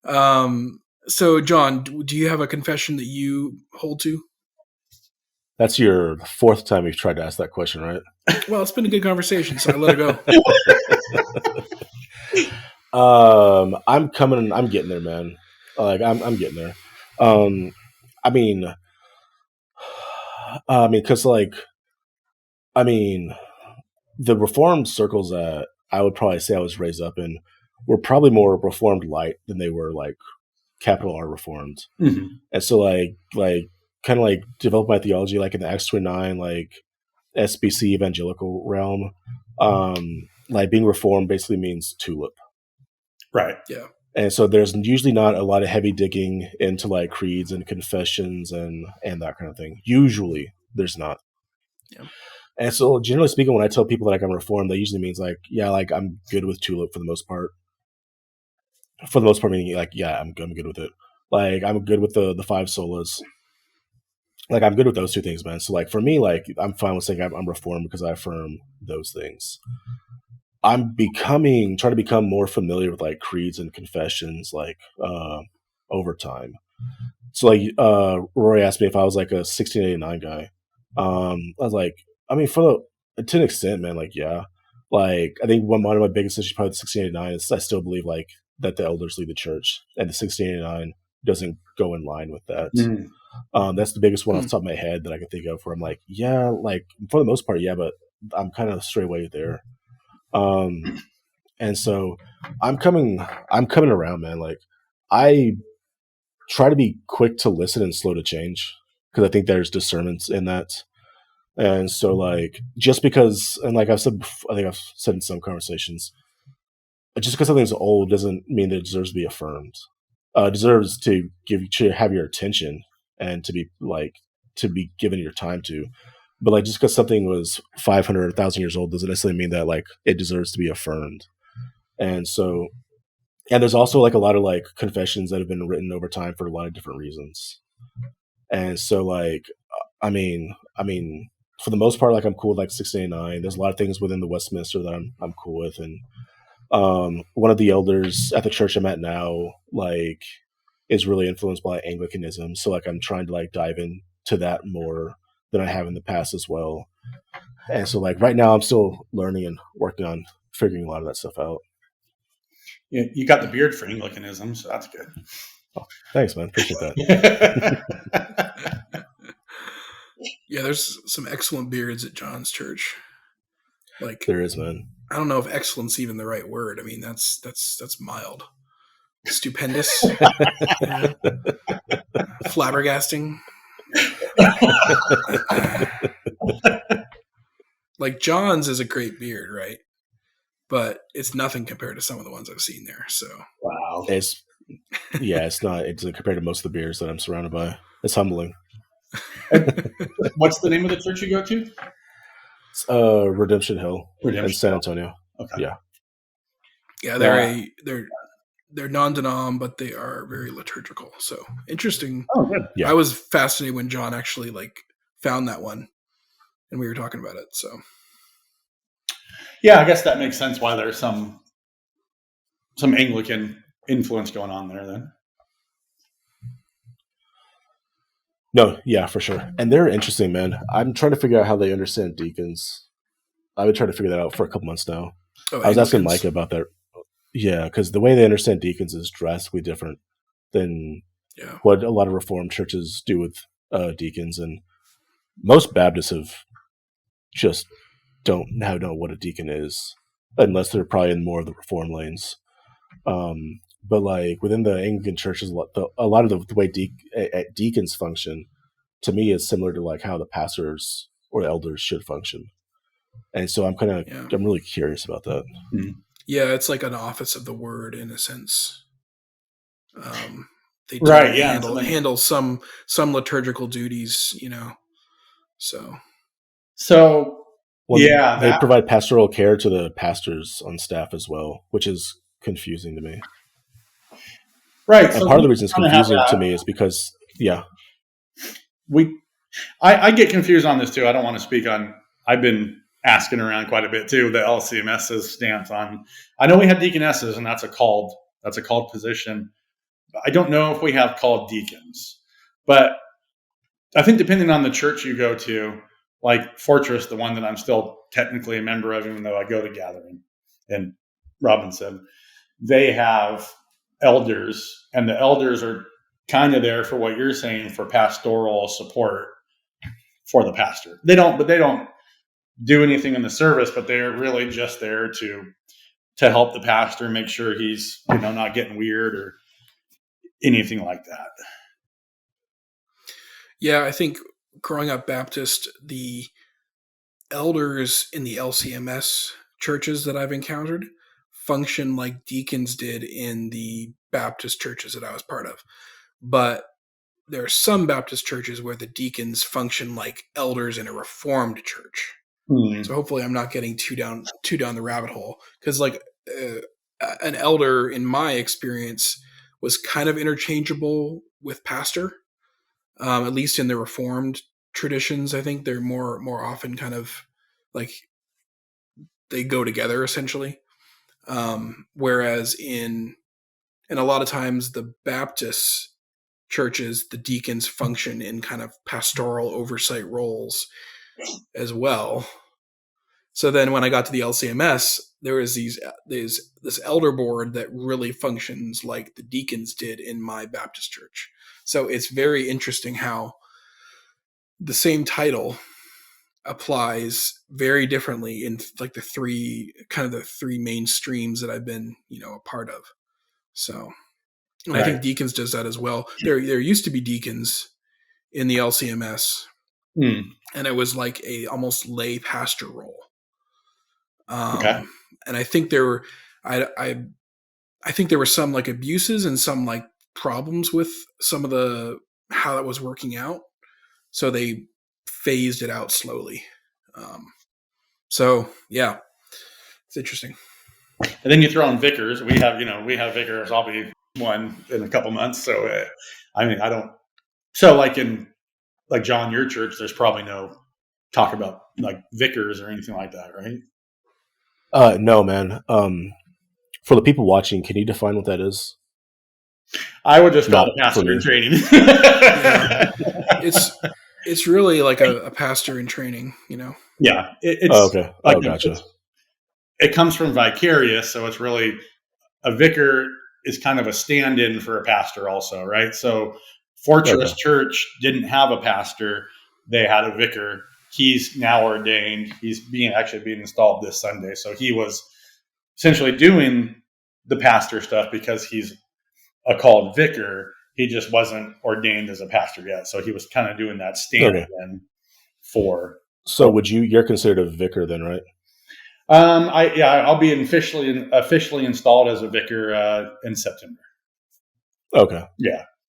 So, John, do you have a confession that you hold to? That's your fourth time you've tried to ask that question, right? Well, it's been a good conversation, so I let it go. I'm getting there, man. Like I'm getting there. Um, I mean, because I mean, the reformed circles that I would probably say I was raised up in were probably more reformed light than they were like capital R reformed. Mm-hmm. And so like kind of like develop my theology like in the X29 like SBC evangelical realm. Like being reformed basically means tulip. Right. Yeah. And so there's usually not a lot of heavy digging into like creeds and confessions and that kind of thing. Usually there's not. Yeah. And so generally speaking, when I tell people like I'm reformed, that usually means like, yeah, like I'm good with tulip for the most part. For the most part, meaning like, yeah, I'm good with it. Like I'm good with the five solas. Like I'm good with those two things, man. So like for me, like I'm fine with saying I'm reformed because I affirm those things. I'm trying to become more familiar with like creeds and confessions, like over time. So like Rory asked me if I was like a 1689 guy. I was like, I mean, to an extent, man. Like, yeah. Like I think one of my biggest issues probably with 1689 is I still believe like that the elders lead the church, and the 1689 doesn't go in line with that. That's the biggest one off the top of my head that I can think of where I'm like, yeah, like for the most part, yeah, but I'm kind of straight away there. And so I'm coming around, man. Like I try to be quick to listen and slow to change because I think there's discernment in that. And so like just because, and like I've said, I think I've said in some conversations, just because something's old doesn't mean that it deserves to be affirmed. It deserves to have your attention and to be given your time to. But like just because something was 500 or 1,000 years old doesn't necessarily mean that like it deserves to be affirmed. And so, and there's also like a lot of like confessions that have been written over time for a lot of different reasons. And so like, I mean, for the most part, like I'm cool with like 689. There's a lot of things within the Westminster that I'm cool with. And one of the elders at the church I'm at now, like, is really influenced by Anglicanism. So like I'm trying to like dive into that more than I have in the past as well. And so like right now I'm still learning and working on figuring a lot of that stuff out. You got the beard for Anglicanism, so that's good. Oh, thanks, man. Appreciate that. Yeah, there's some excellent beards at John's church. Like there is, man. I don't know if excellent's even the right word. I mean, that's mild. Stupendous. Yeah. Flabbergasting. Like John's is a great beard, right? But it's nothing compared to some of the ones I've seen there. So wow, it's not. It's compared to most of the beers that I'm surrounded by. It's humbling. What's the name of the church you go to? It's, Redemption Hill in San Antonio. Okay. Yeah, they're non-denom, but they are very liturgical. So interesting. Oh, good. Yeah. I was fascinated when John actually like found that one, and we were talking about it. So yeah, I guess that makes sense why there's some Anglican influence going on there then. No, yeah, for sure. And they're interesting, man. I'm trying to figure out how they understand deacons. I've been trying to figure that out for a couple months now. I was asking Micah about that. Yeah, because the way they understand deacons is drastically different than what a lot of Reformed churches do with deacons. And most Baptists have just don't now know what a deacon is, unless they're probably in more of the Reform lanes. But like within the Anglican churches, a lot of the way deacons function, to me, is similar to like how the pastors or the elders should function. And so I'm really curious about that. Mm-hmm. Yeah, it's like an office of the word in a sense. They handle some liturgical duties, you know. They provide pastoral care to the pastors on staff as well, which is confusing to me. Right. And part of the reason it's confusing to me is because, I get confused on this too. I don't want to speak on, I've been asking around quite a bit too, the LCMS's stance on, I know we have deaconesses and that's a called position. I don't know if we have called deacons, but I think depending on the church you go to, like Fortress, the one that I'm still technically a member of, even though I go to gathering in Robinson, they have elders, and the elders are kind of there for what you're saying, for pastoral support for the pastor. They don't do anything in the service, but they're really just there to help the pastor, make sure he's, not getting weird or anything like that. Yeah, I think growing up Baptist, the elders in the LCMS churches that I've encountered function like deacons did in the Baptist churches that I was part of. But there are some Baptist churches where the deacons function like elders in a Reformed church. So hopefully I'm not getting too down the rabbit hole, because an elder, in my experience, was kind of interchangeable with pastor. At least in the Reformed traditions, I think they're more often kind of like they go together essentially. Whereas in a lot of times the Baptist churches, the deacons function in kind of pastoral oversight roles as well. So then when I got to the LCMS, there was this elder board that really functions like the deacons did in my Baptist church. So it's very interesting how the same title applies very differently in like the three main streams that I've been, a part of. So, and right. I think deacons does that as well. There used to be deacons in the LCMS, and it was like a almost lay pastor role. Okay. And I think there were, I think there were some like abuses and some like problems with some of how that was working out. So they phased it out slowly. So yeah, it's interesting. And then you throw in vicars. We have vicars. I'll be one in a couple months. So, I don't. So like in John, your church, there's probably no talk about like vicars or anything like that, right? No, man. For the people watching, can you define what that is? I would just call it pastor in training. Yeah. It's really like a pastor in training, Yeah. It's okay. Gotcha. It comes from vicarious, so it's really a vicar is kind of a stand-in for a pastor also, right? So Fortress Church didn't have a pastor. They had a vicar. He's now ordained. He's being installed this Sunday. So he was essentially doing the pastor stuff because he's a called vicar. He just wasn't ordained as a pastor yet. So he was kind of doing that stand-in for. So you're considered a vicar then, right? I'll be officially installed as a vicar in September. Okay. Yeah.